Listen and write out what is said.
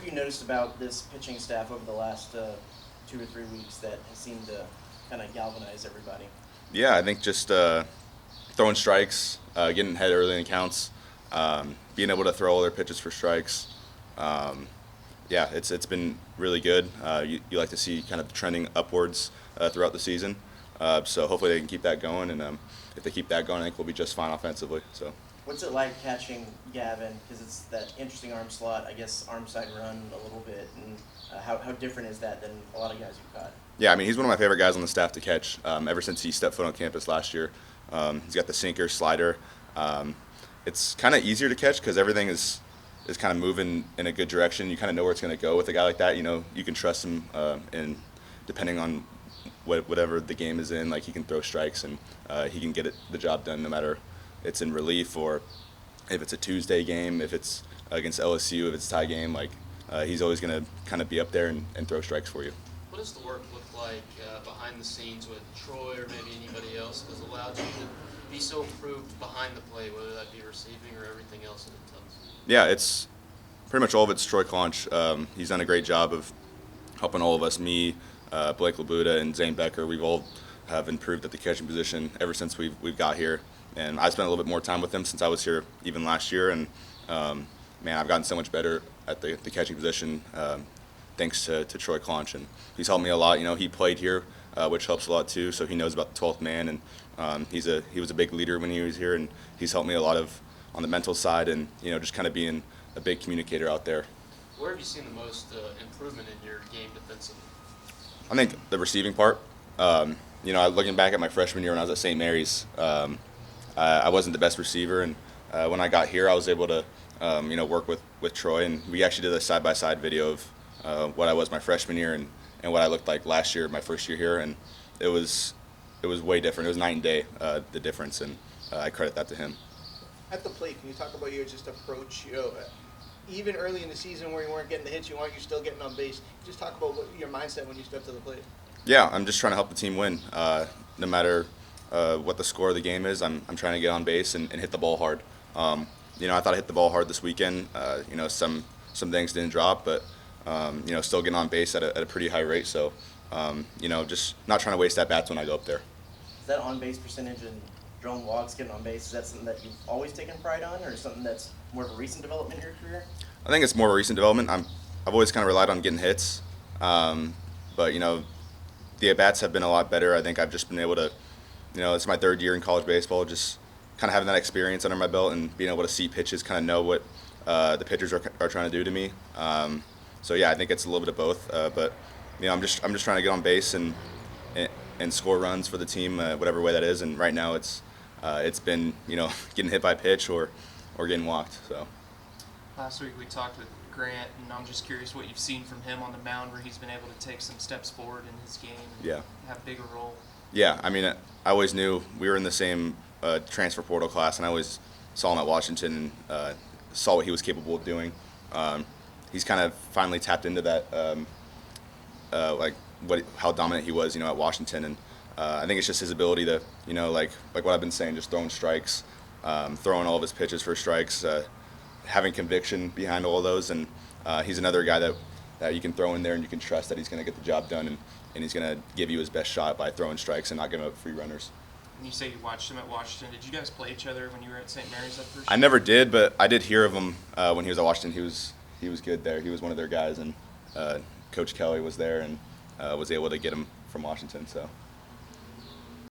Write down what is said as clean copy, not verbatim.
have you noticed about this pitching staff over the last 2 or 3 weeks that has seemed to kind of galvanize everybody? Yeah, I think just throwing strikes, getting ahead early in counts, being able to throw all their pitches for strikes. Um, yeah, it's been really good. You like to see kind of trending upwards throughout the season. So hopefully they can keep that going, and if they keep that going, I think we'll be just fine offensively. So. What's it like catching Gavin? Because it's that interesting arm slot, I guess arm side run a little bit. And how different is that than a lot of guys you've caught? Yeah, I mean, he's one of my favorite guys on the staff to catch ever since he stepped foot on campus last year. He's got the sinker, slider. It's kind of easier to catch because everything is kind of moving in a good direction. You kind of know where it's going to go with a guy like that. You know, you can trust him, and depending on whatever the game is in, like he can throw strikes and he can get the job done no matter it's in relief or if it's a Tuesday game, if it's against LSU, if it's a tie game. Like he's always going to kind of be up there and throw strikes for you. What does the work look like behind the scenes with Troy or maybe anybody else that's allowed you to be so improved behind the plate, whether that be receiving or everything else that it does? Yeah, it's pretty much all of it's Troy Claunch. He's done a great job of helping all of us, me, Blake Labuda, and Zane Becker. We've all have improved at the catching position ever since we've got here. And I spent a little bit more time with him since I was here even last year. And, man, I've gotten so much better at the catching position thanks to Troy Claunch. And he's helped me a lot. You know, he played here, which helps a lot too, so he knows about the 12th man. And he was a big leader when he was here, and he's helped me a lot on the mental side and, you know, just kind of being a big communicator out there. Where have you seen the most improvement in your game defensively? I think the receiving part. You know, looking back at my freshman year when I was at St. Mary's, I wasn't the best receiver, and when I got here, I was able to, you know, work with Troy, and we actually did a side-by-side video of what I was my freshman year and what I looked like last year, my first year here, and it was way different. It was night and day, the difference, and I credit that to him. At the plate, can you talk about your just approach? You know, even early in the season where you weren't getting the hits you want, you're still getting on base. Just talk about your mindset when you step to the plate. Yeah, I'm just trying to help the team win. No matter what the score of the game is, I'm trying to get on base and hit the ball hard. You know, I thought I hit the ball hard this weekend. You know, some things didn't drop, but you know, still getting on base at a pretty high rate. So, you know, just not trying to waste at bats when I go up there. Is that on base percentage and drone walks getting on base? Is that something that you've always taken pride on, or something that's more of a recent development in your career? I think it's more of a recent development. I've always kind of relied on getting hits, but you know, the at bats have been a lot better. I think I've just been able to, you know, it's my third year in college baseball, just kind of having that experience under my belt and being able to see pitches, kind of know what the pitchers are trying to do to me. So yeah, I think it's a little bit of both. But you know, I'm just trying to get on base and score runs for the team, whatever way that is. And right now it's been, you know, getting hit by pitch or getting walked. So Last week we talked with Grant, and I'm just curious what you've seen from him on the mound where he's been able to take some steps forward in his game and Yeah. have a bigger role. yeah, I mean, I always knew we were in the same transfer portal class, and I always saw him at Washington and saw what he was capable of doing. He's kind of finally tapped into that, like how dominant he was, you know, at Washington, and I think it's just his ability to, you know, like what I've been saying, just throwing strikes, throwing all of his pitches for strikes, having conviction behind all of those, and he's another guy that you can throw in there and you can trust that he's going to get the job done, and he's going to give you his best shot by throwing strikes and not giving up free runners. And you say you watched him at Washington. Did you guys play each other when you were at St. Mary's that first I year? never did, but I did hear of him when he was at Washington. He was good there. He was one of their guys, and Coach Kelly was there and was able to get him from Washington. So